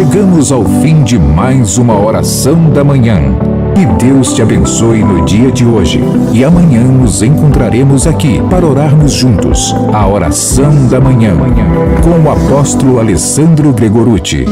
Chegamos ao fim de mais uma oração da manhã. Que Deus te abençoe no dia de hoje. E amanhã nos encontraremos aqui para orarmos juntos. A oração da manhã com o apóstolo Alessandro Gregorutti.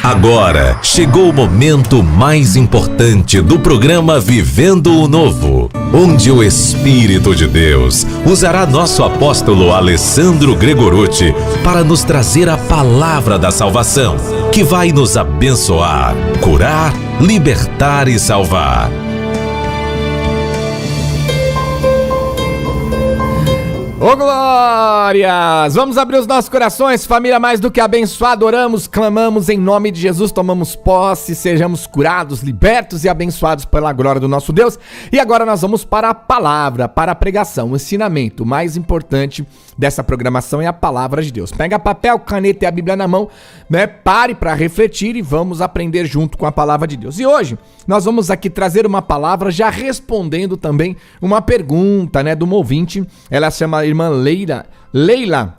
Agora chegou o momento mais importante do programa Vivendo o Novo, onde o Espírito de Deus usará nosso apóstolo Alessandro Gregorutti para nos trazer a palavra da salvação, que vai nos abençoar, curar, libertar e salvar. Ô glórias! Vamos abrir os nossos corações, família mais do que abençoada, oramos, clamamos em nome de Jesus, tomamos posse, sejamos curados, libertos e abençoados pela glória do nosso Deus. E agora nós vamos para a palavra, para a pregação, o ensinamento. O mais importante dessa programação é a palavra de Deus. Pega papel, caneta e a Bíblia na mão, né? Pare para refletir e vamos aprender junto com a palavra de Deus. E hoje nós vamos aqui trazer uma palavra já respondendo também uma pergunta, né, de uma ouvinte. Ela se chama irmã Leila,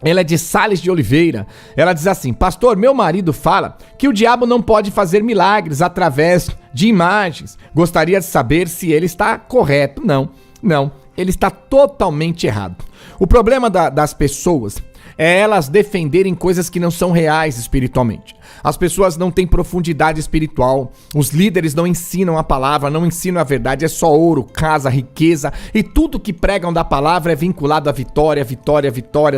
ela é de Sales de Oliveira. Ela diz assim: pastor, meu marido fala que o diabo não pode fazer milagres através de imagens. Gostaria de saber se ele está correto. Não, ele está totalmente errado. O problema das pessoas é elas defenderem coisas que não são reais espiritualmente. As pessoas não têm profundidade espiritual, os líderes não ensinam a palavra, não ensinam a verdade, é só ouro, casa, riqueza, e tudo que pregam da palavra é vinculado à vitória,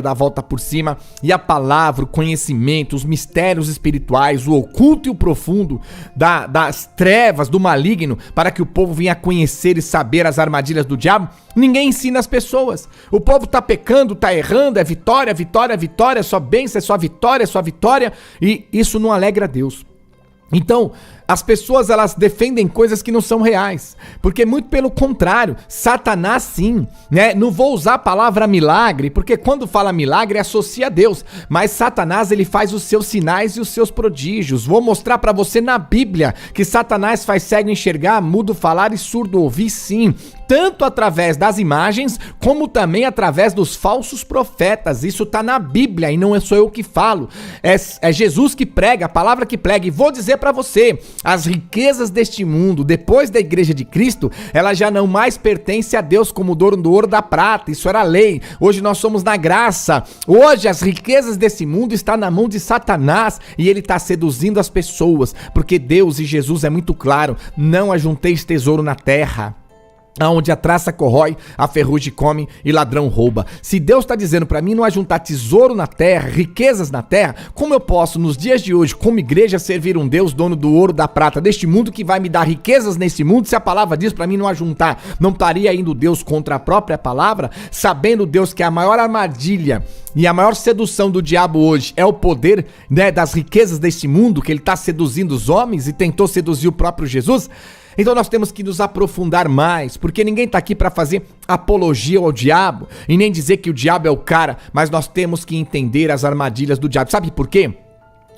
da volta por cima. E a palavra, o conhecimento, os mistérios espirituais, o oculto e o profundo das trevas, do maligno, para que o povo venha conhecer e saber as armadilhas do diabo, ninguém ensina as pessoas. O povo tá pecando, tá errando, é vitória, é só bênção, é só vitória, e isso não alegra a Deus. Então, as pessoas, elas defendem coisas que não são reais, porque muito pelo contrário, Satanás sim, né? Não vou usar a palavra milagre, porque quando fala milagre associa a Deus, mas Satanás, ele faz os seus sinais e os seus prodígios. Vou mostrar pra você na Bíblia que Satanás faz cego enxergar, mudo falar e surdo ouvir, sim, tanto através das imagens, como também através dos falsos profetas. Isso tá na Bíblia e não sou eu que falo, é Jesus que prega, a palavra que prega. E vou dizer pra você, as riquezas deste mundo, depois da igreja de Cristo, ela já não mais pertence a Deus como dono do ouro da prata. Isso era lei. Hoje nós somos na graça. Hoje as riquezas desse mundo estão na mão de Satanás e ele está seduzindo as pessoas, porque Deus e Jesus é muito claro: não ajunteis tesouro na terra, aonde a traça corrói, a ferrugem come e ladrão rouba. Se Deus está dizendo para mim não ajuntar tesouro na terra, riquezas na terra, como eu posso nos dias de hoje, como igreja, servir um Deus dono do ouro, da prata, deste mundo, que vai me dar riquezas nesse mundo, se a palavra diz para mim não ajuntar? Não estaria indo Deus contra a própria palavra? Sabendo Deus que a maior armadilha e a maior sedução do diabo hoje é o poder, né, das riquezas deste mundo, que ele está seduzindo os homens e tentou seduzir o próprio Jesus? Então nós temos que nos aprofundar mais, porque ninguém está aqui para fazer apologia ao diabo e nem dizer que o diabo é o cara, mas nós temos que entender as armadilhas do diabo. Sabe por quê?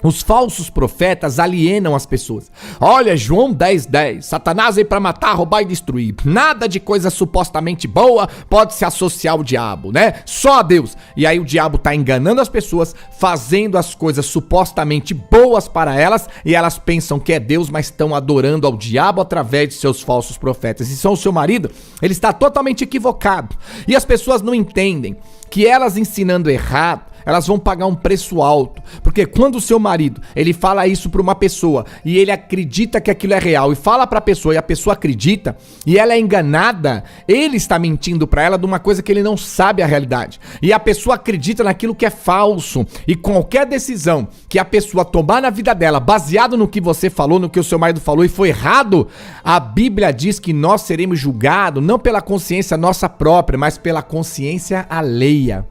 Os falsos profetas alienam as pessoas. Olha, João 10:10, Satanás veio para matar, roubar e destruir. Nada de coisa supostamente boa pode se associar ao diabo, né? Só a Deus. E aí o diabo tá enganando as pessoas, fazendo as coisas supostamente boas para elas, e elas pensam que é Deus, mas estão adorando ao diabo através de seus falsos profetas. E são o seu marido, ele está totalmente equivocado. E as pessoas não entendem que elas ensinando errado, elas vão pagar um preço alto, porque quando o seu marido, ele fala isso para uma pessoa e ele acredita que aquilo é real e fala para a pessoa e a pessoa acredita e ela é enganada, ele está mentindo para ela de uma coisa que ele não sabe a realidade, e a pessoa acredita naquilo que é falso. E qualquer decisão que a pessoa tomar na vida dela, baseado no que você falou, no que o seu marido falou e foi errado, a Bíblia diz que nós seremos julgados não pela consciência nossa própria, mas pela consciência alheia.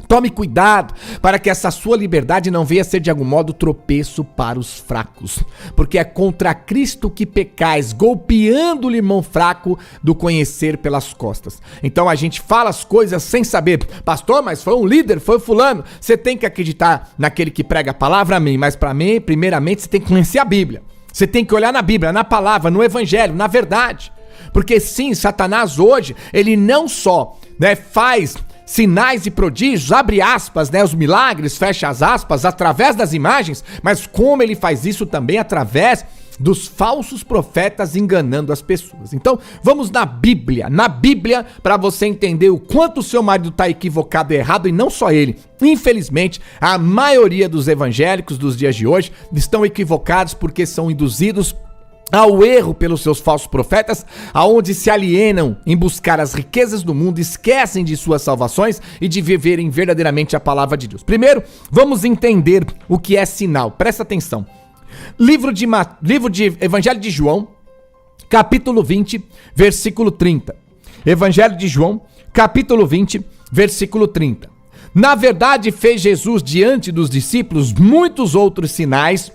Tome cuidado para que essa sua liberdade não venha ser de algum modo tropeço para os fracos, porque é contra Cristo que pecais, golpeando o irmão fraco do conhecer pelas costas. Então a gente fala as coisas sem saber. Pastor, mas foi um líder, foi fulano. Você tem que acreditar naquele que prega a palavra, amém, mas para mim, primeiramente, você tem que conhecer a Bíblia. Você tem que olhar na Bíblia, na palavra, no evangelho, na verdade. Porque sim, Satanás hoje, ele não só, faz sinais e prodígios, abre aspas, né, os milagres, fecha as aspas, através das imagens, mas como ele faz isso também através dos falsos profetas enganando as pessoas. Então, vamos na Bíblia, para você entender o quanto o seu marido está equivocado e errado, e não só ele. Infelizmente, a maioria dos evangélicos dos dias de hoje estão equivocados porque são induzidos ao erro pelos seus falsos profetas, aonde se alienam em buscar as riquezas do mundo, esquecem de suas salvações e de viverem verdadeiramente a palavra de Deus. Primeiro, vamos entender o que é sinal. Presta atenção. Livro de Evangelho de João, capítulo 20, versículo 30. Evangelho de João, capítulo 20, versículo 30. Na verdade, fez Jesus diante dos discípulos muitos outros sinais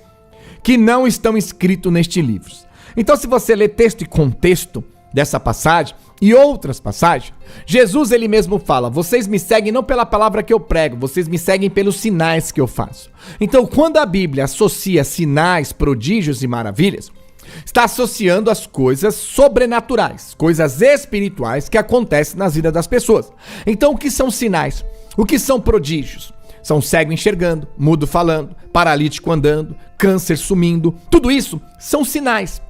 que não estão escritos neste livro. Então, se você ler texto e contexto dessa passagem e outras passagens, Jesus ele mesmo fala: vocês me seguem não pela palavra que eu prego, vocês me seguem pelos sinais que eu faço. Então, quando a Bíblia associa sinais, prodígios e maravilhas, está associando as coisas sobrenaturais, coisas espirituais que acontecem nas vidas das pessoas. Então, o que são sinais? O que são prodígios? São cego enxergando, mudo falando, paralítico andando, câncer sumindo. Tudo isso são sinais.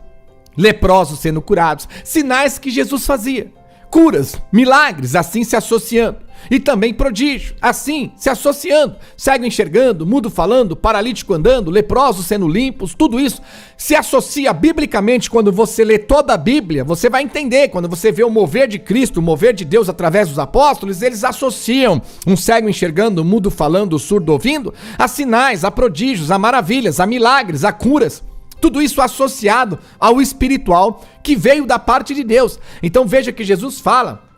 Leprosos sendo curados, sinais que Jesus fazia. Curas, milagres, assim se associando. E também prodígio, assim se associando. Cego enxergando, mudo falando, paralítico andando, leprosos sendo limpos. Tudo isso se associa biblicamente. Quando você lê toda a Bíblia, você vai entender. Quando você vê o mover de Cristo, o mover de Deus através dos apóstolos, eles associam um cego enxergando, mudo falando, surdo ouvindo, a sinais, a prodígios, a maravilhas, a milagres, a curas. Tudo isso associado ao espiritual que veio da parte de Deus. Então veja que Jesus fala: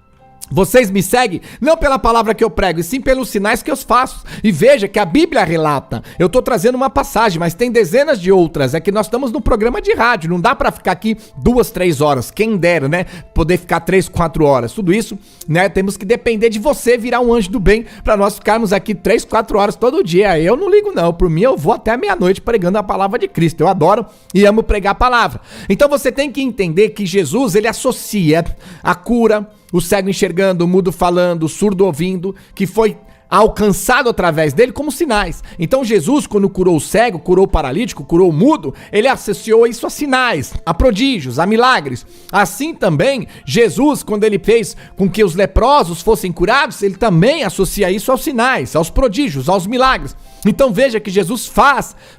vocês me seguem não pela palavra que eu prego, e sim pelos sinais que eu faço. E veja que a Bíblia relata. Eu estou trazendo uma passagem, mas tem dezenas de outras. É que nós estamos num programa de rádio, não dá para ficar aqui 2, 3 horas. Quem dera, né? Poder ficar 3, 4 horas. Tudo isso, né? Temos que depender de você virar um anjo do bem para nós ficarmos aqui 3, 4 horas todo dia. Eu não ligo não. Por mim, eu vou até meia-noite pregando a palavra de Cristo. Eu adoro e amo pregar a palavra. Então você tem que entender que Jesus, ele associa a cura, o cego enxergando, o mudo falando, o surdo ouvindo, que foi alcançado através dele como sinais. Então Jesus, quando curou o cego, curou o paralítico, curou o mudo, ele associou isso a sinais, a prodígios, a milagres. Assim também, Jesus, quando ele fez com que os leprosos fossem curados, ele também associa isso aos sinais, aos prodígios, aos milagres. Então veja que Jesus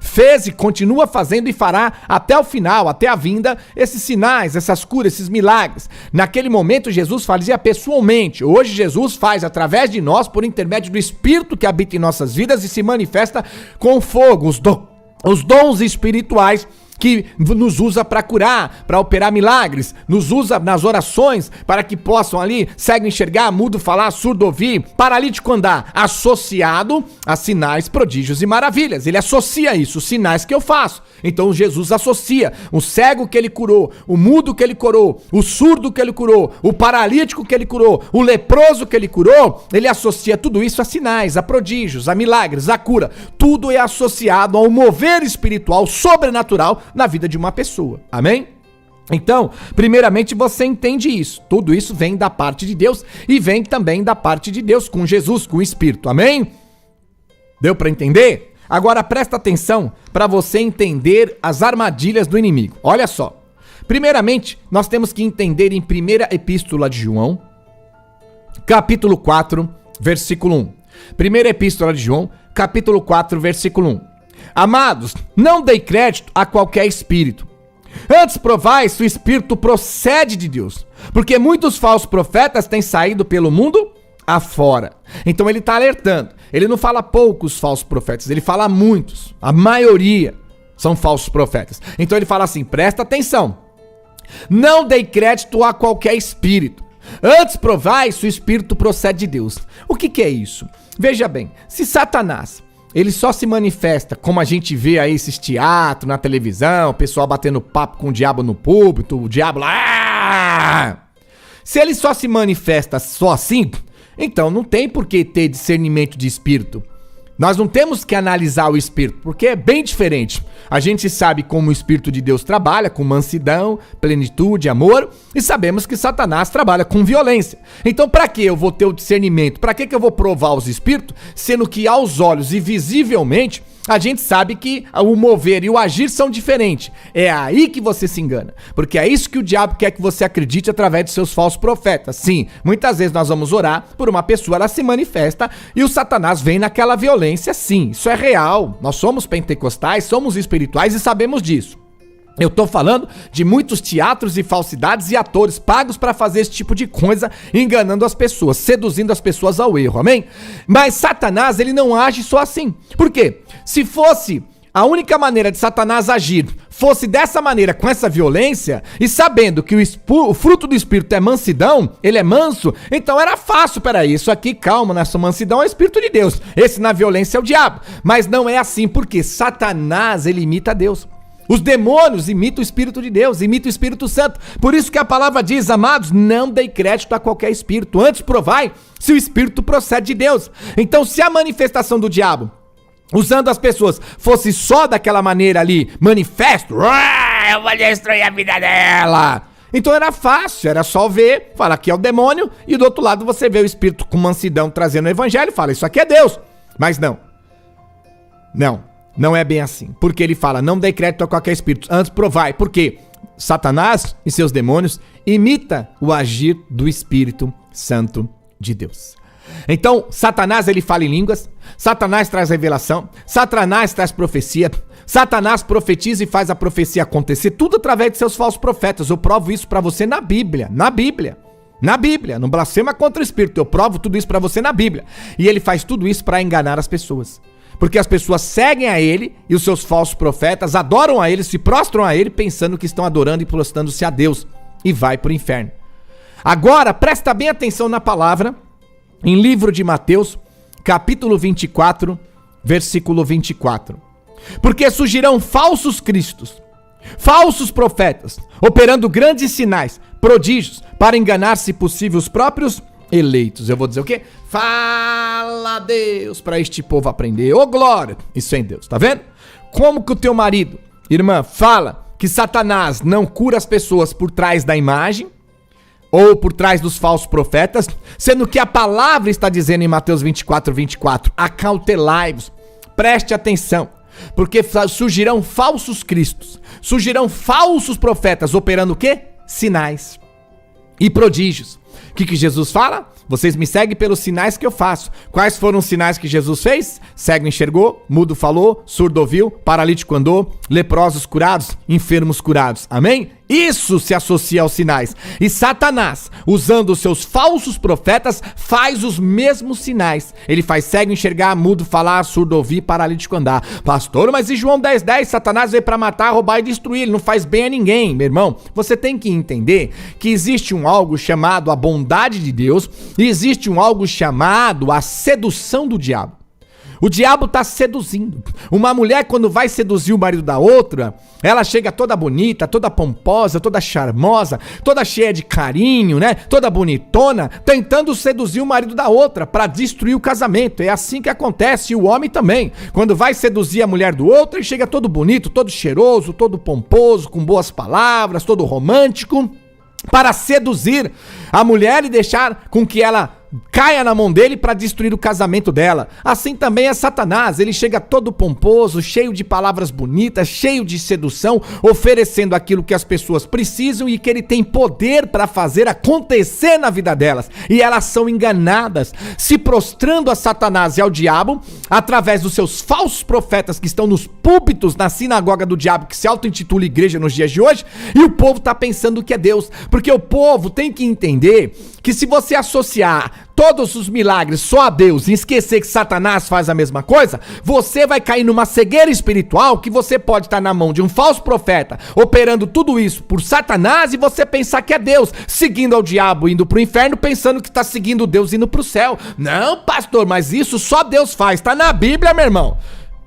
fez e continua fazendo e fará até o final, até a vinda, esses sinais, essas curas, esses milagres. Naquele momento Jesus fazia pessoalmente. Hoje Jesus faz através de nós, por intermédio do Espírito que habita em nossas vidas e se manifesta com fogo, os dons espirituais que nos usa para curar, para operar milagres, nos usa nas orações para que possam ali cego enxergar, mudo falar, surdo ouvir, paralítico andar, associado a sinais, prodígios e maravilhas. Ele associa isso, os sinais que eu faço. Então Jesus associa o cego que ele curou, o mudo que ele curou, o surdo que ele curou, o paralítico que ele curou, o leproso que ele curou. Ele associa tudo isso a sinais, a prodígios, a milagres, a cura. Tudo é associado ao mover espiritual sobrenatural na vida de uma pessoa, amém? Então, primeiramente você entende isso, tudo isso vem da parte de Deus e vem também da parte de Deus com Jesus, com o Espírito, amém? Deu para entender? Agora presta atenção para você entender as armadilhas do inimigo, olha só. Primeiramente, nós temos que entender em primeira epístola de João, capítulo 4, versículo 1. Primeira epístola de João, capítulo 4, versículo 1. Amados, não dei crédito a qualquer espírito. Antes provai se o espírito procede de Deus, porque muitos falsos profetas têm saído pelo mundo afora. Então ele está alertando. Ele não fala poucos falsos profetas, ele fala muitos. A maioria são falsos profetas. Então ele fala assim, presta atenção. Não dei crédito a qualquer espírito. Antes provai se o espírito procede de Deus. O que é isso? Veja bem, se Satanás ele só se manifesta, como a gente vê aí esses teatros na televisão, o pessoal batendo papo com o diabo no púlpito, o diabo lá. Se ele só se manifesta só assim, então não tem por que ter discernimento de espírito. Nós não temos que analisar o Espírito, porque é bem diferente. A gente sabe como o Espírito de Deus trabalha, com mansidão, plenitude, amor, e sabemos que Satanás trabalha com violência. Então, para que eu vou ter o discernimento? Para que eu vou provar os Espíritos, sendo que aos olhos e visivelmente a gente sabe que o mover e o agir são diferentes? É aí que você se engana, porque é isso que o diabo quer que você acredite através de seus falsos profetas. Sim, muitas vezes nós vamos orar por uma pessoa, ela se manifesta e o Satanás vem naquela violência. Sim, isso é real. Nós somos pentecostais, somos espirituais e sabemos disso. Eu tô falando de muitos teatros e falsidades e atores pagos para fazer esse tipo de coisa, enganando as pessoas, seduzindo as pessoas ao erro, amém? Mas Satanás, ele não age só assim. Por quê? Se fosse a única maneira de Satanás agir, fosse dessa maneira, com essa violência, e sabendo que o fruto do Espírito é mansidão, ele é manso, então era fácil, peraí, isso aqui, calma, nessa mansidão é o Espírito de Deus, esse na violência é o diabo. Mas não é assim, porque Satanás, ele imita Deus. Os demônios imitam o Espírito de Deus, imitam o Espírito Santo. Por isso que a palavra diz, amados, não dei crédito a qualquer espírito. Antes provai se o Espírito procede de Deus. Então, se a manifestação do diabo, usando as pessoas, fosse só daquela maneira ali, manifesto, eu vou destruir a vida dela, então era fácil, era só ver, fala aqui é o demônio, e do outro lado você vê o Espírito com mansidão trazendo o evangelho, fala isso aqui é Deus. Mas não é bem assim, porque ele fala, não dê crédito a qualquer espírito, antes provai, porque Satanás e seus demônios imita o agir do Espírito Santo de Deus. Então, Satanás, ele fala em línguas, Satanás traz revelação, Satanás traz profecia, Satanás profetiza e faz a profecia acontecer, tudo através de seus falsos profetas. Eu provo isso pra você na Bíblia, não blasfema contra o Espírito, eu provo tudo isso pra você na Bíblia. E ele faz tudo isso pra enganar as pessoas. Porque as pessoas seguem a ele e os seus falsos profetas adoram a ele, se prostram a ele, pensando que estão adorando e prostrando-se a Deus, e vai para o inferno. Agora, presta bem atenção na palavra, em livro de Mateus, capítulo 24, versículo 24. Porque surgirão falsos cristos, falsos profetas, operando grandes sinais, prodígios, para enganar, se possível, os próprios eleitos. Eu vou dizer o quê? Fala Deus para este povo aprender. Ô glória, isso é em Deus, tá vendo? Como que o teu marido, irmã, fala que Satanás não cura as pessoas por trás da imagem ou por trás dos falsos profetas, sendo que a palavra está dizendo em Mateus 24, 24, acautelai-vos, preste atenção, porque surgirão falsos cristos, surgirão falsos profetas, operando o quê? Sinais e prodígios. O que Jesus fala? Vocês me seguem pelos sinais que eu faço. Quais foram os sinais que Jesus fez? Cego enxergou, mudo falou, surdo ouviu, paralítico andou, leprosos curados, enfermos curados. Amém? Isso se associa aos sinais. E Satanás, usando os seus falsos profetas, faz os mesmos sinais. Ele faz cego enxergar, mudo falar, surdo ouvir, paralítico andar. Pastor, mas e João 10:10? Satanás veio para matar, roubar e destruir. Ele não faz bem a ninguém, meu irmão. Você tem que entender que existe algo chamado a bondade de Deus e existe algo chamado a sedução do diabo. O diabo tá seduzindo. Uma mulher, quando vai seduzir o marido da outra, ela chega toda bonita, toda pomposa, toda charmosa, toda cheia de carinho, né? Toda bonitona, tentando seduzir o marido da outra para destruir o casamento. É assim que acontece, e o homem também. Quando vai seduzir a mulher do outro, ele chega todo bonito, todo cheiroso, todo pomposo, com boas palavras, todo romântico, para seduzir a mulher e deixar com que ela caia na mão dele para destruir o casamento dela. Assim também é Satanás, ele chega todo pomposo, cheio de palavras bonitas, cheio de sedução, oferecendo aquilo que as pessoas precisam e que ele tem poder para fazer acontecer na vida delas. E elas são enganadas, se prostrando a Satanás e ao diabo, através dos seus falsos profetas que estão nos púlpitos, na sinagoga do diabo, que se auto-intitula igreja nos dias de hoje, e o povo tá pensando que é Deus, porque o povo tem que entender que se você associar todos os milagres só a Deus e esquecer que Satanás faz a mesma coisa, você vai cair numa cegueira espiritual que você pode estar na mão de um falso profeta, operando tudo isso por Satanás e você pensar que é Deus, seguindo ao diabo, indo pro inferno, pensando que está seguindo Deus indo pro céu. Não, pastor, mas isso só Deus faz, tá na Bíblia, meu irmão.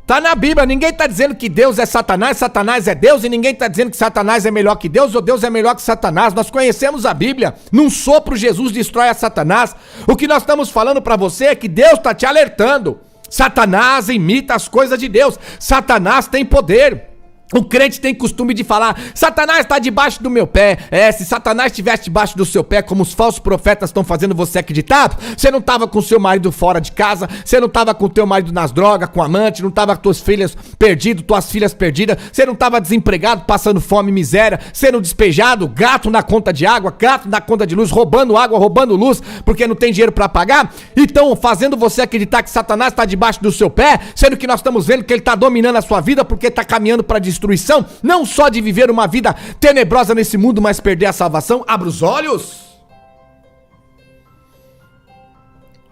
Tá na Bíblia, ninguém tá dizendo que Deus é Satanás, Satanás é Deus, e ninguém tá dizendo que Satanás é melhor que Deus, ou Deus é melhor que Satanás. Nós conhecemos a Bíblia, num sopro Jesus destrói a Satanás. O que nós estamos falando pra você é que Deus tá te alertando. Satanás imita as coisas de Deus. Satanás tem poder. O crente tem costume de falar: Satanás está debaixo do meu pé. Se Satanás estivesse debaixo do seu pé, como os falsos profetas estão fazendo você acreditar, você não estava com seu marido fora de casa, você não estava com teu marido nas drogas, com amante, não estava com tuas filhas perdidas, tuas filhas perdidas, você não estava desempregado, passando fome e miséria, sendo despejado, gato na conta de água, gato na conta de luz, roubando água, roubando luz, porque não tem dinheiro para pagar. Então, fazendo você acreditar que Satanás está debaixo do seu pé, sendo que nós estamos vendo que ele está dominando a sua vida, porque está caminhando para destruição, não só de viver uma vida tenebrosa nesse mundo, mas perder a salvação. Abre os olhos.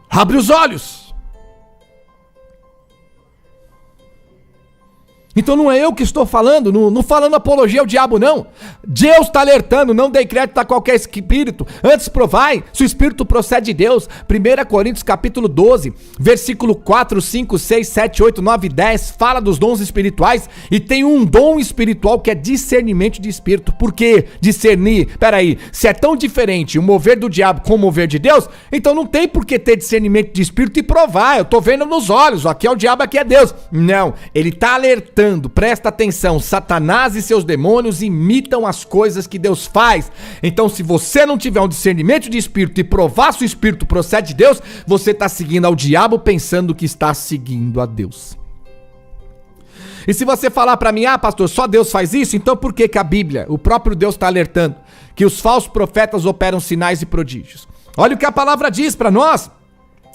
Abre os olhos. Então não é eu que estou falando, não falando apologia ao diabo, não. Deus está alertando: não dê crédito a qualquer espírito, antes provai se o espírito procede de Deus. 1 Coríntios capítulo 12, versículo 4, 5, 6, 7, 8, 9 e 10, fala dos dons espirituais, e tem um dom espiritual que é discernimento de espírito. Por que discernir? Peraí, se é tão diferente o mover do diabo com o mover de Deus, então não tem por que ter discernimento de espírito e provar. Eu tô vendo nos olhos, aqui é o diabo, aqui é Deus. Não, ele tá alertando. Presta atenção: Satanás e seus demônios imitam as coisas que Deus faz. Então, se você não tiver um discernimento de espírito e provar se o espírito procede de Deus, você está seguindo ao diabo pensando que está seguindo a Deus. E se você falar para mim: pastor, só Deus faz isso, então por que a Bíblia, o próprio Deus está alertando que os falsos profetas operam sinais e prodígios? Olha o que a palavra diz para nós.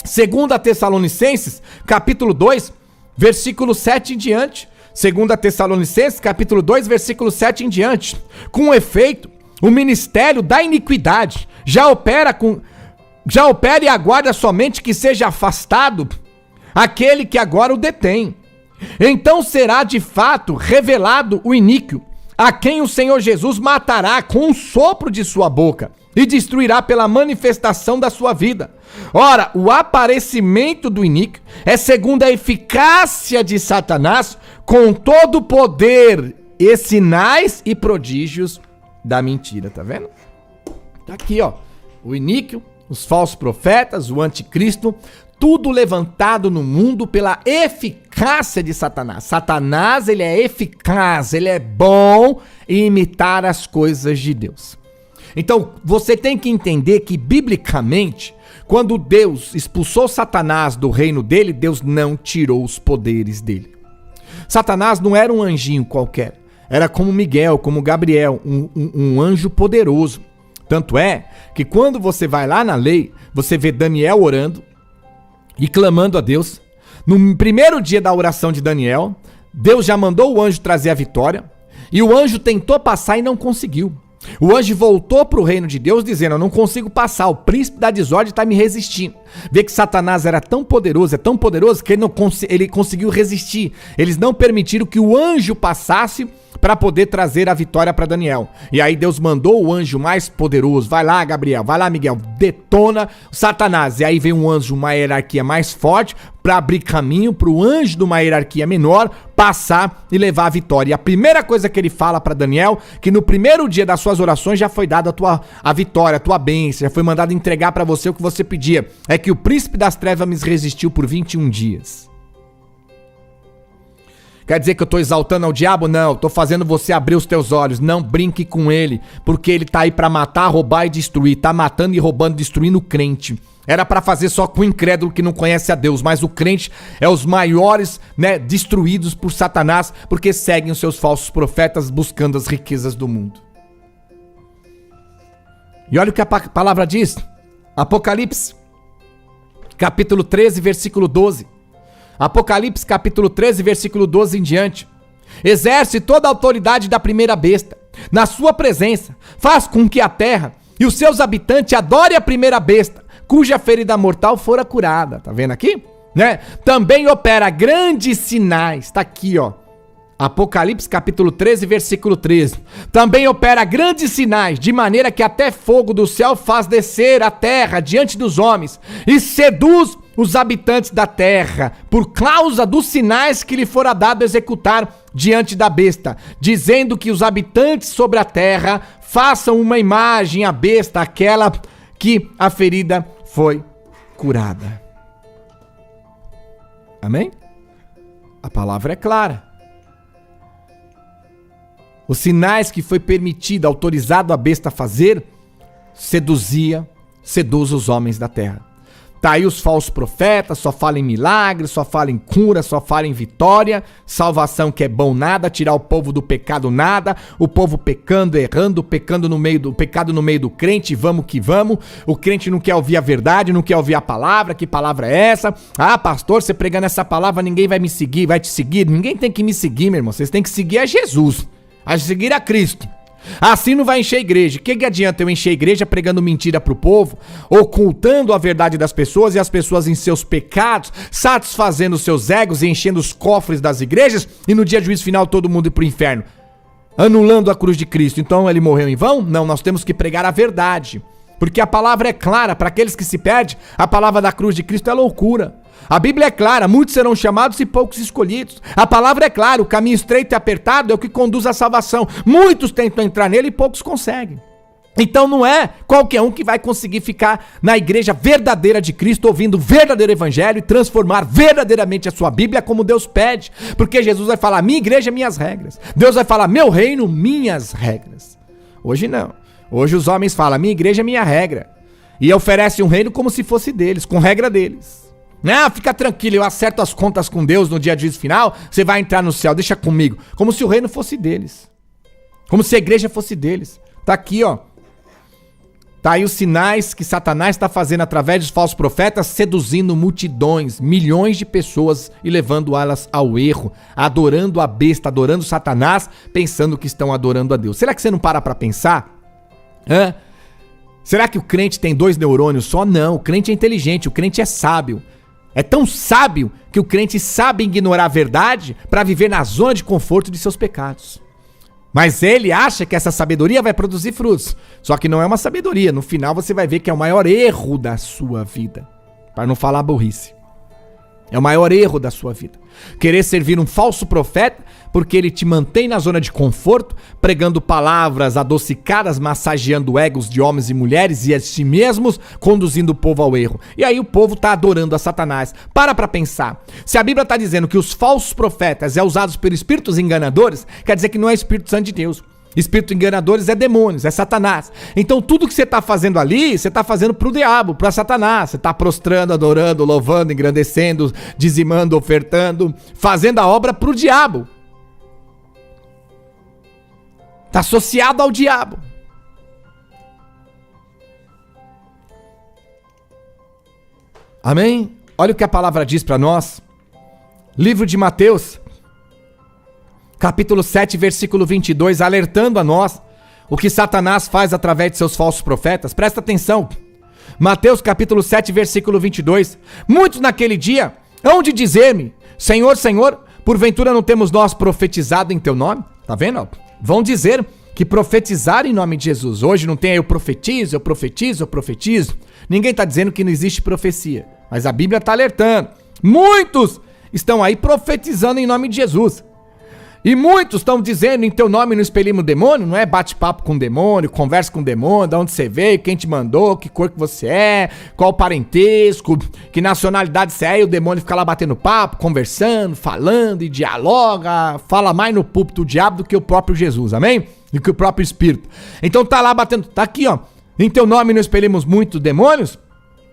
2 Tessalonicenses capítulo 2, versículo 7 em diante. 2 Tessalonicenses, capítulo 2, versículo 7 em diante. Com efeito, o ministério da iniquidade já opera e aguarda somente que seja afastado aquele que agora o detém. Então será de fato revelado o iníquo, a quem o Senhor Jesus matará com um sopro de sua boca e destruirá pela manifestação da sua vida. Ora, o aparecimento do iníquo é segundo a eficácia de Satanás, com todo o poder e sinais e prodígios da mentira. Tá vendo? Tá aqui, ó. O iníquo, os falsos profetas, o anticristo, tudo levantado no mundo pela eficácia de Satanás. Satanás, ele é eficaz, ele é bom em imitar as coisas de Deus. Então, você tem que entender que, biblicamente, quando Deus expulsou Satanás do reino dele, Deus não tirou os poderes dele. Satanás não era um anjinho qualquer, era como Miguel, como Gabriel, um anjo poderoso. Tanto é que quando você vai lá na lei, você vê Daniel orando e clamando a Deus. No primeiro dia da oração de Daniel, Deus já mandou o anjo trazer a vitória, e o anjo tentou passar e não conseguiu. O anjo voltou para o reino de Deus dizendo: eu não consigo passar, o príncipe da desordem está me resistindo. Vê que Satanás era tão poderoso, que ele conseguiu resistir. Eles não permitiram que o anjo passasse para poder trazer a vitória para Daniel. E aí Deus mandou o anjo mais poderoso: vai lá, Gabriel, vai lá, Miguel, detona Satanás. E aí vem um anjo, uma hierarquia mais forte, para abrir caminho para o anjo de uma hierarquia menor passar e levar a vitória. E a primeira coisa que ele fala para Daniel, que no primeiro dia das suas orações já foi dada a vitória, a tua bênção, já foi mandado entregar para você o que você pedia, é que o príncipe das trevas me resistiu por 21 dias. Quer dizer que eu tô exaltando ao diabo? Não, tô fazendo você abrir os teus olhos. Não brinque com ele, porque ele tá aí pra matar, roubar e destruir. Tá matando e roubando, destruindo o crente. Era pra fazer só com o incrédulo que não conhece a Deus, mas o crente é os maiores, destruídos por Satanás, porque seguem os seus falsos profetas buscando as riquezas do mundo. E olha o que a palavra diz. Apocalipse, capítulo 13, versículo 12. Apocalipse capítulo 13, versículo 12 em diante. Exerce toda a autoridade da primeira besta. Na sua presença, faz com que a terra e os seus habitantes adorem a primeira besta, cuja ferida mortal fora curada. Tá vendo aqui? Também opera grandes sinais. Tá aqui, ó. Apocalipse capítulo 13, versículo 13. Também opera grandes sinais, de maneira que até fogo do céu faz descer a terra diante dos homens, e seduz os habitantes da terra, por causa dos sinais que lhe fora dado executar diante da besta, dizendo que os habitantes sobre a terra façam uma imagem à besta, aquela que a ferida foi curada. Amém? A palavra é clara. Os sinais que foi permitido, autorizado a besta a fazer, seduz os homens da terra. Tá aí os falsos profetas, só falam em milagres, só falam em cura, só falam em vitória, salvação que é bom nada, tirar o povo do pecado nada, o povo pecando, errando, pecado no meio do crente, vamos que vamos, o crente não quer ouvir a verdade, não quer ouvir a palavra, que palavra é essa? Ah, pastor, você pregando essa palavra, ninguém vai me seguir, vai te seguir, ninguém tem que me seguir, meu irmão, vocês têm que seguir a Jesus, a seguir a Cristo. Assim não vai encher a igreja. O que adianta eu encher a igreja pregando mentira pro povo, ocultando a verdade das pessoas e as pessoas em seus pecados, satisfazendo seus egos e enchendo os cofres das igrejas e no dia de juízo final todo mundo ir pro inferno, anulando a cruz de Cristo. Então ele morreu em vão? Não, nós temos que pregar a verdade, porque a palavra é clara. Para aqueles que se perdem, a palavra da cruz de Cristo é loucura. A Bíblia é clara, muitos serão chamados e poucos escolhidos. A palavra é clara, o caminho estreito e apertado é o que conduz à salvação. Muitos tentam entrar nele e poucos conseguem. Então não é qualquer um que vai conseguir ficar na igreja verdadeira de Cristo, ouvindo o verdadeiro evangelho e transformar verdadeiramente a sua Bíblia como Deus pede. Porque Jesus vai falar, minha igreja, minhas regras. Deus vai falar, meu reino, minhas regras. Hoje não. Hoje os homens falam, minha igreja, minha regra. E oferecem um reino como se fosse deles, com regra deles. Não, fica tranquilo, eu acerto as contas com Deus no dia de juízo final, você vai entrar no céu, deixa comigo. Como se o reino fosse deles. Como se a igreja fosse deles. Tá aqui, ó. Tá aí os sinais que Satanás está fazendo através dos falsos profetas, seduzindo multidões, milhões de pessoas e levando elas ao erro, adorando a besta, adorando Satanás, pensando que estão adorando a Deus. Será que você não para pra pensar? Será que o crente tem 2 neurônios só? Não, o crente é inteligente, o crente é sábio. É tão sábio que o crente sabe ignorar a verdade para viver na zona de conforto de seus pecados. Mas ele acha que essa sabedoria vai produzir frutos. Só que não é uma sabedoria. No final você vai ver que é o maior erro da sua vida. Para não falar burrice. É o maior erro da sua vida. Querer servir um falso profeta porque ele te mantém na zona de conforto, pregando palavras adocicadas, massageando egos de homens e mulheres e a si mesmos, conduzindo o povo ao erro. E aí o povo está adorando a Satanás. Para pensar. Se a Bíblia está dizendo que os falsos profetas é usados por espíritos enganadores, quer dizer que não é Espírito Santo de Deus. Espíritos enganadores é demônios, é Satanás. Então tudo que você está fazendo ali, você está fazendo pro diabo, para Satanás. Você está prostrando, adorando, louvando, engrandecendo, dizimando, ofertando, fazendo a obra pro diabo. Está associado ao diabo. Amém? Olha o que a palavra diz para nós. Livro de Mateus, capítulo 7, versículo 22, alertando a nós o que Satanás faz através de seus falsos profetas. Presta atenção. Mateus, capítulo 7, versículo 22. Muitos naquele dia hão de dizer-me, Senhor, Senhor, porventura não temos nós profetizado em teu nome? Tá vendo? Vão dizer que profetizaram em nome de Jesus. Hoje não tem aí eu profetizo. Ninguém está dizendo que não existe profecia. Mas a Bíblia está alertando. Muitos estão aí profetizando em nome de Jesus. E muitos estão dizendo, em teu nome não expelimos o demônio, não é bate-papo com o demônio, conversa com o demônio, de onde você veio, quem te mandou, que cor que você é, qual parentesco, que nacionalidade você é, e o demônio fica lá batendo papo, conversando, falando e dialoga, fala mais no púlpito do diabo do que o próprio Jesus, amém? Do que o próprio Espírito. Então tá lá batendo, tá aqui ó, em teu nome não expelimos muitos demônios,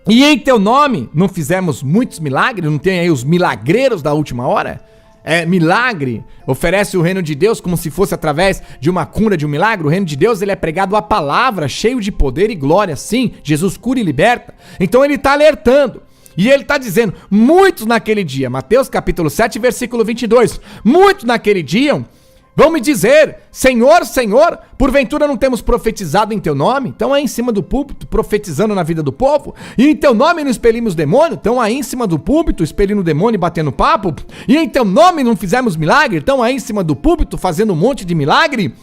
e em teu nome não fizemos muitos milagres, não tem aí os milagreiros da última hora? É milagre, oferece o reino de Deus como se fosse através de uma cura, de um milagre. O reino de Deus, ele é pregado a palavra, cheio de poder e glória. Sim, Jesus cura e liberta. Então ele está alertando. E ele está dizendo, muitos naquele dia, Mateus capítulo 7, versículo 22, muitos naquele dia vão me dizer, Senhor, Senhor, porventura não temos profetizado em teu nome? Estão aí em cima do púlpito, profetizando na vida do povo. E em teu nome não expelimos demônio? Estão aí em cima do púlpito, expelindo demônio e batendo papo. E em teu nome não fizemos milagre? Estão aí em cima do púlpito, fazendo um monte de milagre.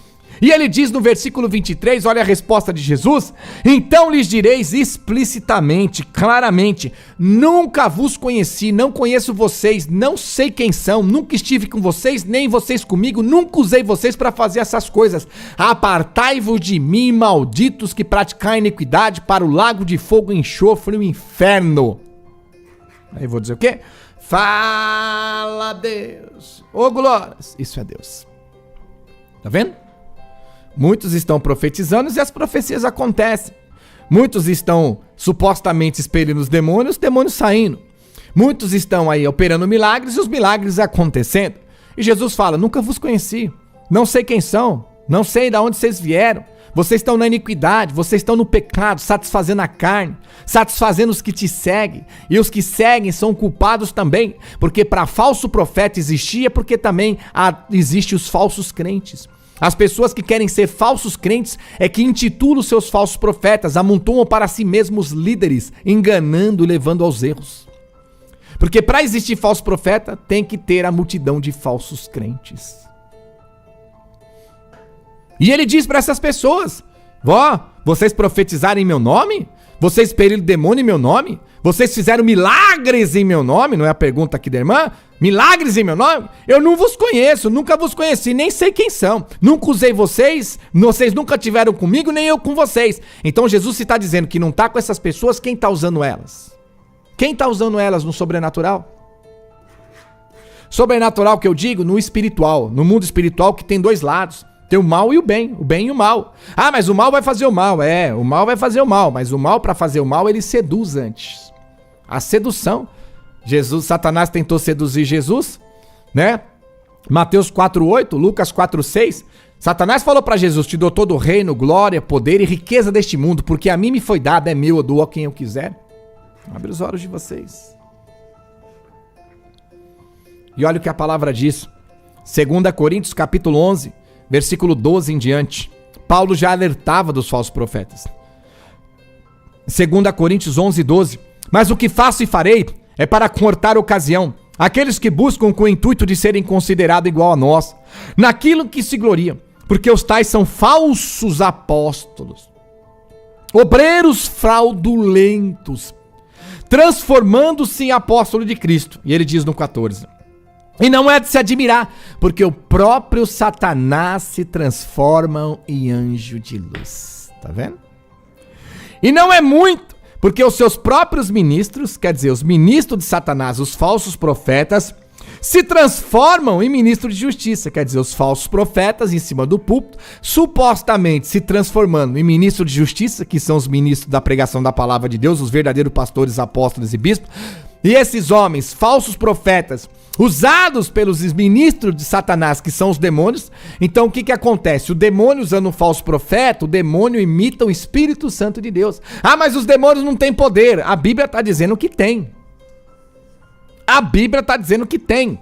E ele diz no versículo 23, olha a resposta de Jesus, então lhes direis explicitamente, claramente, nunca vos conheci, não conheço vocês, não sei quem são, nunca estive com vocês, nem vocês comigo, nunca usei vocês para fazer essas coisas. Apartai-vos de mim, malditos que praticam iniquidade, para o lago de fogo e enxofre, o inferno. Aí eu vou dizer o quê? Fala, Deus. Ô, glórias. Isso é Deus. Tá vendo? Muitos estão profetizando e as profecias acontecem. Muitos estão supostamente expelindo os demônios saindo. Muitos estão aí operando milagres e os milagres acontecendo. E Jesus fala: nunca vos conheci, não sei quem são, não sei de onde vocês vieram. Vocês estão na iniquidade, vocês estão no pecado, satisfazendo a carne, satisfazendo os que te seguem. E os que seguem são culpados também, porque para falso profeta existia, porque também existem os falsos crentes. As pessoas que querem ser falsos crentes é que intitulam seus falsos profetas, amontoam para si mesmos líderes, enganando e levando aos erros. Porque para existir falso profeta, tem que ter a multidão de falsos crentes. E ele diz para essas pessoas: vocês profetizaram em meu nome? Vocês expeliram demônio em meu nome? Vocês fizeram milagres em meu nome? Não é a pergunta aqui da irmã? Milagres em meu nome? Eu não vos conheço, nunca vos conheci, nem sei quem são. Nunca usei vocês nunca tiveram comigo, nem eu com vocês. Então Jesus está dizendo que não está com essas pessoas, quem está usando elas? Quem está usando elas no sobrenatural? Sobrenatural que eu digo no espiritual, no mundo espiritual, que tem dois lados. Tem o mal e o bem e o mal. Ah, mas o mal vai fazer o mal. O mal vai fazer o mal, mas o mal, para fazer o mal, ele seduz antes. A sedução. Satanás tentou seduzir Jesus, né? Mateus 4:8, Lucas 4:6. Satanás falou para Jesus: te dou todo o reino, glória, poder e riqueza deste mundo, porque a mim me foi dado, é meu, eu dou a quem eu quiser. Abre os olhos de vocês. E olha o que a palavra diz. 2 Coríntios capítulo 11, versículo 12 em diante. Paulo já alertava dos falsos profetas. 2 Coríntios 11:12. Mas o que faço e farei é para cortar ocasião aqueles que buscam com o intuito de serem considerados igual a nós, naquilo que se gloriam, porque os tais são falsos apóstolos, obreiros fraudulentos, transformando-se em apóstolo de Cristo. E ele diz no 14: e não é de se admirar, porque o próprio Satanás se transforma em anjo de luz. Tá vendo? E não é muito, porque os seus próprios ministros, quer dizer, os ministros de Satanás, os falsos profetas, se transformam em ministros de justiça. Quer dizer, os falsos profetas em cima do púlpito, supostamente se transformando em ministros de justiça, que são os ministros da pregação da palavra de Deus, os verdadeiros pastores, apóstolos e bispos. E esses homens, falsos profetas, usados pelos ministros de Satanás, que são os demônios. Então o que acontece? O demônio usando um falso profeta, o demônio imita o Espírito Santo de Deus. Ah, mas os demônios não têm poder. A Bíblia está dizendo que tem. A Bíblia está dizendo que tem.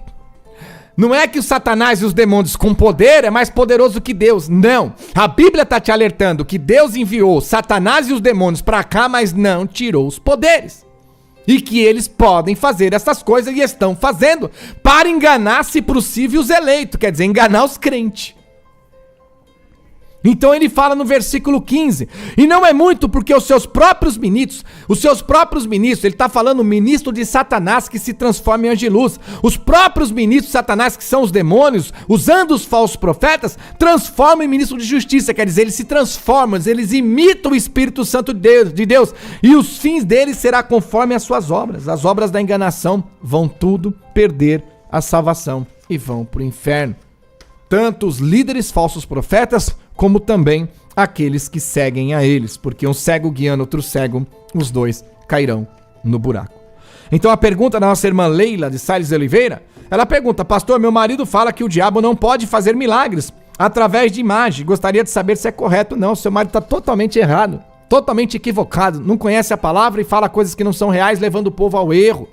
Não é que o Satanás e os demônios com poder é mais poderoso que Deus. Não. A Bíblia está te alertando que Deus enviou Satanás e os demônios para cá, mas não tirou os poderes. E que eles podem fazer essas coisas e estão fazendo para enganar, se possível, os eleitos. Quer dizer, enganar os crentes. Então ele fala no versículo 15, e não é muito porque os seus próprios ministros, ele está falando o ministro de Satanás que se transforma em anjo de luz, os próprios ministros de Satanás, que são os demônios, usando os falsos profetas, transformam em ministro de justiça. Quer dizer, eles se transformam, eles imitam o Espírito Santo de Deus, e os fins deles será conforme as suas obras. As obras da enganação vão tudo perder a salvação e vão para o inferno. Tanto os líderes falsos profetas, como também aqueles que seguem a eles, porque um cego guiando outro cego, os dois cairão no buraco. Então a pergunta da nossa irmã Leila de Salles de Oliveira, ela pergunta: pastor, meu marido fala que o diabo não pode fazer milagres através de imagem, gostaria de saber se é correto. Não, seu marido está totalmente errado, totalmente equivocado, não conhece a palavra e fala coisas que não são reais, levando o povo ao erro.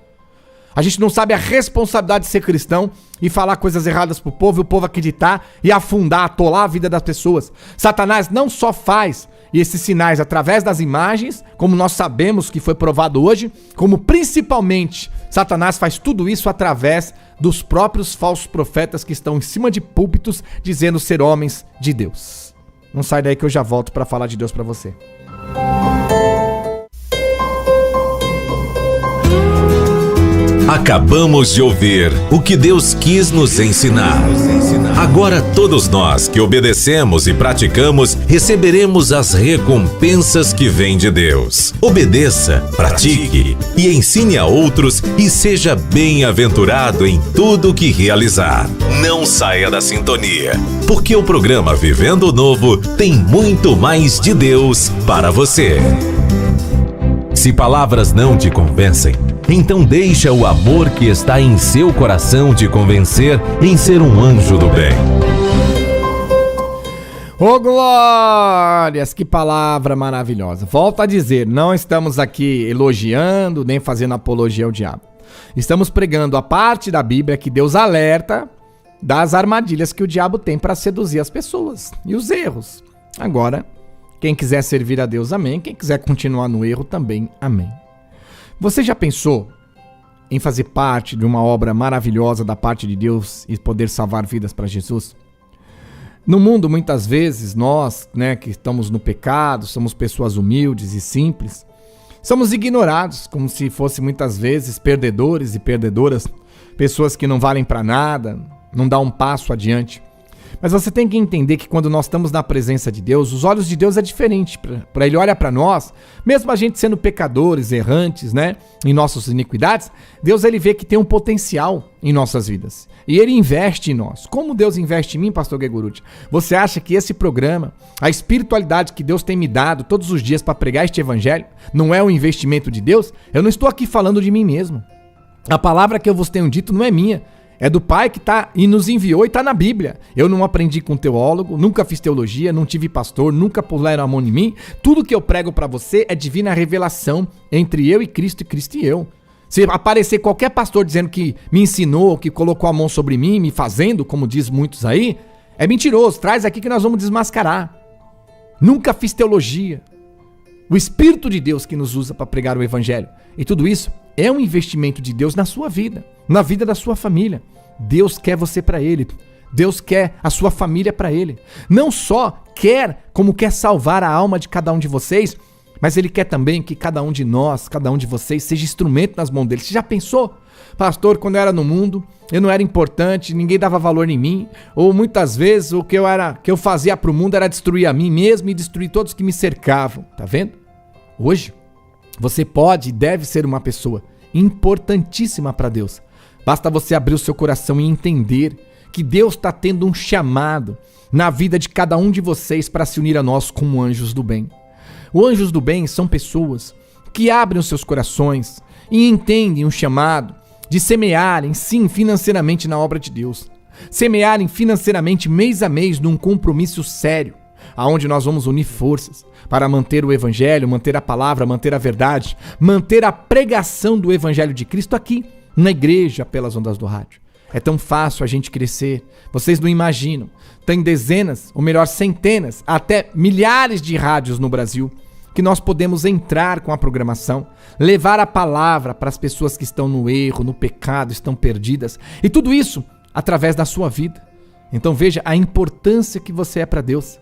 A gente não sabe a responsabilidade de ser cristão e falar coisas erradas pro povo, e o povo acreditar e afundar, atolar a vida das pessoas. Satanás não só faz esses sinais através das imagens, como nós sabemos que foi provado hoje, como principalmente Satanás faz tudo isso através dos próprios falsos profetas que estão em cima de púlpitos dizendo ser homens de Deus. Não sai daí que eu já volto para falar de Deus para você. Acabamos de ouvir o que Deus quis nos ensinar. Agora todos nós que obedecemos e praticamos receberemos as recompensas que vêm de Deus. Obedeça, pratique e ensine a outros e seja bem-aventurado em tudo que realizar. Não saia da sintonia, porque o programa Vivendo o Novo tem muito mais de Deus para você. Se palavras não te convencem, então deixa o amor que está em seu coração te convencer em ser um anjo do bem. Ô glórias, que palavra maravilhosa. Volto a dizer, não estamos aqui elogiando nem fazendo apologia ao diabo. Estamos pregando a parte da Bíblia que Deus alerta das armadilhas que o diabo tem para seduzir as pessoas e os erros. Agora, quem quiser servir a Deus, amém. Quem quiser continuar no erro, também, amém. Você já pensou em fazer parte de uma obra maravilhosa da parte de Deus e poder salvar vidas para Jesus? No mundo, muitas vezes, nós, que estamos no pecado, somos pessoas humildes e simples, somos ignorados, como se fossem muitas vezes perdedores e perdedoras, pessoas que não valem para nada, não dão um passo adiante. Mas você tem que entender que quando nós estamos na presença de Deus, os olhos de Deus é diferente. Para Ele olha para nós, mesmo a gente sendo pecadores, errantes, em nossas iniquidades, Deus ele vê que tem um potencial em nossas vidas. E Ele investe em nós. Como Deus investe em mim, pastor Guegurucci? Você acha que esse programa, a espiritualidade que Deus tem me dado todos os dias para pregar este evangelho, não é um investimento de Deus? Eu não estou aqui falando de mim mesmo. A palavra que eu vos tenho dito não é minha. É do Pai que nos enviou e está na Bíblia. Eu não aprendi com teólogo, nunca fiz teologia, não tive pastor, nunca puseram a mão em mim. Tudo que eu prego para você é divina revelação entre eu e Cristo e eu. Se aparecer qualquer pastor dizendo que me ensinou, que colocou a mão sobre mim, me fazendo, como diz muitos aí, é mentiroso. Traz aqui que nós vamos desmascarar. Nunca fiz teologia. O Espírito de Deus que nos usa para pregar o Evangelho. E tudo isso é um investimento de Deus na sua vida, na vida da sua família. Deus quer você para Ele. Deus quer a sua família para Ele. Não só quer, como quer salvar a alma de cada um de vocês, mas Ele quer também que cada um de nós, cada um de vocês, seja instrumento nas mãos dEle. Você já pensou? Pastor, quando eu era no mundo, eu não era importante, ninguém dava valor em mim, ou muitas vezes o que eu fazia para o mundo era destruir a mim mesmo e destruir todos que me cercavam. Tá vendo? Hoje, você pode e deve ser uma pessoa importantíssima para Deus. Basta você abrir o seu coração e entender que Deus está tendo um chamado na vida de cada um de vocês para se unir a nós como anjos do bem. Os anjos do bem são pessoas que abrem os seus corações e entendem o chamado de semearem, sim, financeiramente na obra de Deus. Semearem financeiramente mês a mês num compromisso sério, aonde nós vamos unir forças para manter o Evangelho, manter a palavra, manter a verdade, manter a pregação do Evangelho de Cristo aqui na igreja pelas ondas do rádio. É tão fácil a gente crescer, vocês não imaginam. Tem dezenas, ou melhor, centenas, até milhares de rádios no Brasil que nós podemos entrar com a programação, levar a palavra para as pessoas que estão no erro, no pecado, estão perdidas. E tudo isso através da sua vida. Então veja a importância que você é para Deus.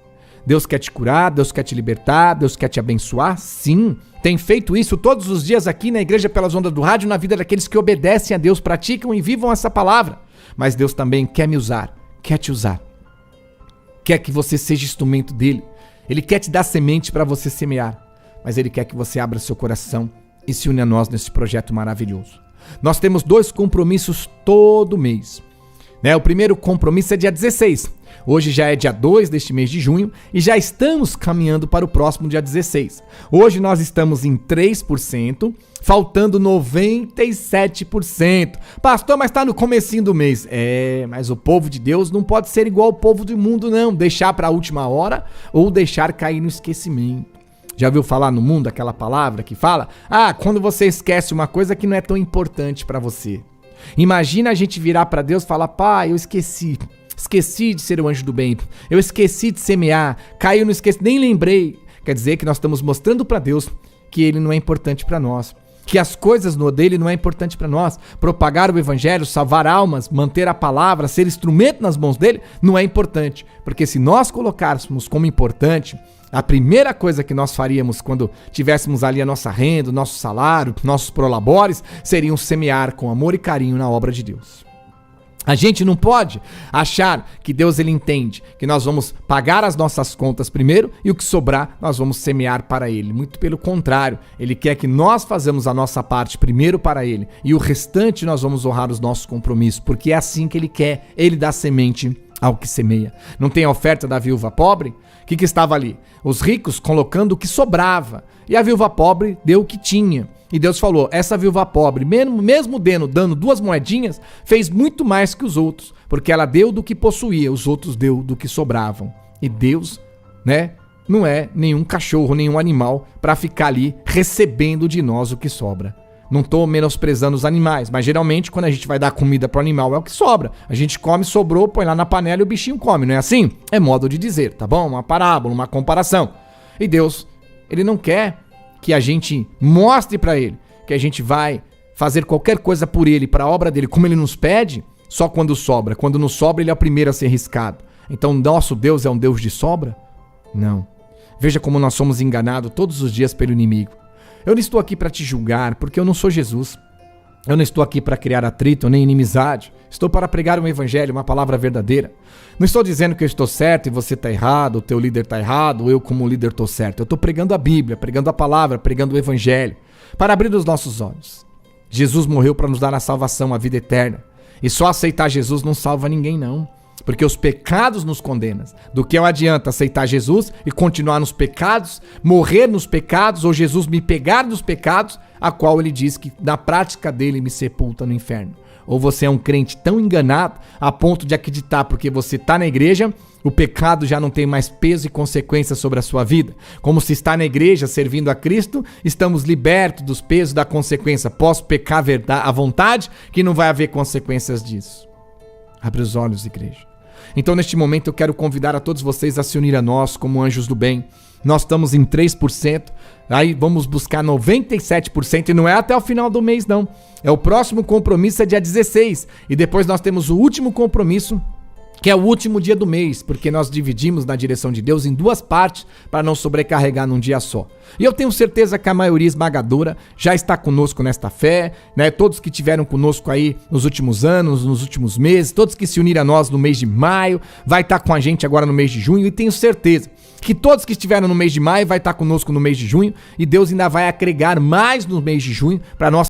Deus quer te curar, Deus quer te libertar, Deus quer te abençoar, sim. Tem feito isso todos os dias aqui na Igreja pelas Ondas do Rádio, na vida daqueles que obedecem a Deus, praticam e vivam essa palavra. Mas Deus também quer me usar, quer te usar. Quer que você seja instrumento dele. Ele quer te dar semente para você semear. Mas ele quer que você abra seu coração e se une a nós nesse projeto maravilhoso. Nós temos 2 compromissos todo mês. O primeiro compromisso é dia 16. Hoje já é dia 2 deste mês de junho e já estamos caminhando para o próximo dia 16. Hoje nós estamos em 3%, faltando 97%. Pastor, mas está no comecinho do mês. Mas o povo de Deus não pode ser igual ao povo do mundo, não. Deixar para a última hora ou deixar cair no esquecimento. Já ouviu falar no mundo aquela palavra que fala? Quando você esquece uma coisa que não é tão importante para você. Imagina a gente virar para Deus e falar: Pai, eu esqueci de ser o anjo do bem, eu esqueci de semear, caiu no esquecimento, nem lembrei. Quer dizer que nós estamos mostrando para Deus que Ele não é importante para nós, que as coisas dele não é importante para nós. Propagar o Evangelho, salvar almas, manter a palavra, ser instrumento nas mãos dele, não é importante. Porque se nós colocássemos como importante, a primeira coisa que nós faríamos quando tivéssemos ali a nossa renda, o nosso salário, nossos prolabores, seriam semear com amor e carinho na obra de Deus. A gente não pode achar que Deus ele entende que nós vamos pagar as nossas contas primeiro e o que sobrar nós vamos semear para Ele. Muito pelo contrário, Ele quer que nós façamos a nossa parte primeiro para Ele e o restante nós vamos honrar os nossos compromissos, porque é assim que Ele quer. Ele dá semente ao que semeia. Não tem a oferta da viúva pobre? O que estava ali? Os ricos colocando o que sobrava e a viúva pobre deu o que tinha. E Deus falou, essa viúva pobre, mesmo dando 2 moedinhas, fez muito mais que os outros, porque ela deu do que possuía, os outros deu do que sobravam. E Deus, né, não é nenhum cachorro, nenhum animal para ficar ali recebendo de nós o que sobra. Não estou menosprezando os animais, mas geralmente quando a gente vai dar comida para o animal é o que sobra. A gente come, sobrou, põe lá na panela e o bichinho come, não é assim? É modo de dizer, tá bom? Uma parábola, uma comparação. E Deus, Ele não quer que a gente mostre para Ele que a gente vai fazer qualquer coisa por Ele, para a obra dEle, como Ele nos pede, só quando sobra. Quando não sobra, Ele é o primeiro a ser riscado. Então, nosso Deus é um Deus de sobra? Não. Veja como nós somos enganados todos os dias pelo inimigo. Eu não estou aqui para te julgar, porque eu não sou Jesus. Eu não estou aqui para criar atrito nem inimizade. Estou para pregar um evangelho, uma palavra verdadeira. Não estou dizendo que eu estou certo e você está errado, o teu líder está errado, ou eu como líder estou certo. Eu estou pregando a Bíblia, pregando a palavra, pregando o evangelho, para abrir os nossos olhos. Jesus morreu para nos dar a salvação, a vida eterna. E só aceitar Jesus não salva ninguém, não. Porque os pecados nos condenam. Do que adianta aceitar Jesus e continuar nos pecados, morrer nos pecados, ou Jesus me pegar nos pecados, a qual ele diz que na prática dele me sepulta no inferno. Ou você é um crente tão enganado a ponto de acreditar porque você está na igreja, o pecado já não tem mais peso e consequência sobre a sua vida. Como se está na igreja servindo a Cristo, estamos libertos dos pesos da consequência. Posso pecar à vontade que não vai haver consequências disso. Abre os olhos, igreja. Então, neste momento, eu quero convidar a todos vocês a se unir a nós como anjos do bem. Nós estamos em 3%, aí vamos buscar 97% e não é até o final do mês, não. É o próximo compromisso, é dia 16. E depois nós temos o último compromisso, que é o último dia do mês, porque nós dividimos na direção de Deus em 2 partes para não sobrecarregar num dia só. E eu tenho certeza que a maioria esmagadora já está conosco nesta fé, né? Todos que tiveram conosco aí nos últimos anos, nos últimos meses, todos que se uniram a nós no mês de maio, vai estar com a gente agora no mês de junho, e tenho certeza que todos que estiveram no mês de maio vai estar conosco no mês de junho, e Deus ainda vai agregar mais no mês de junho para nós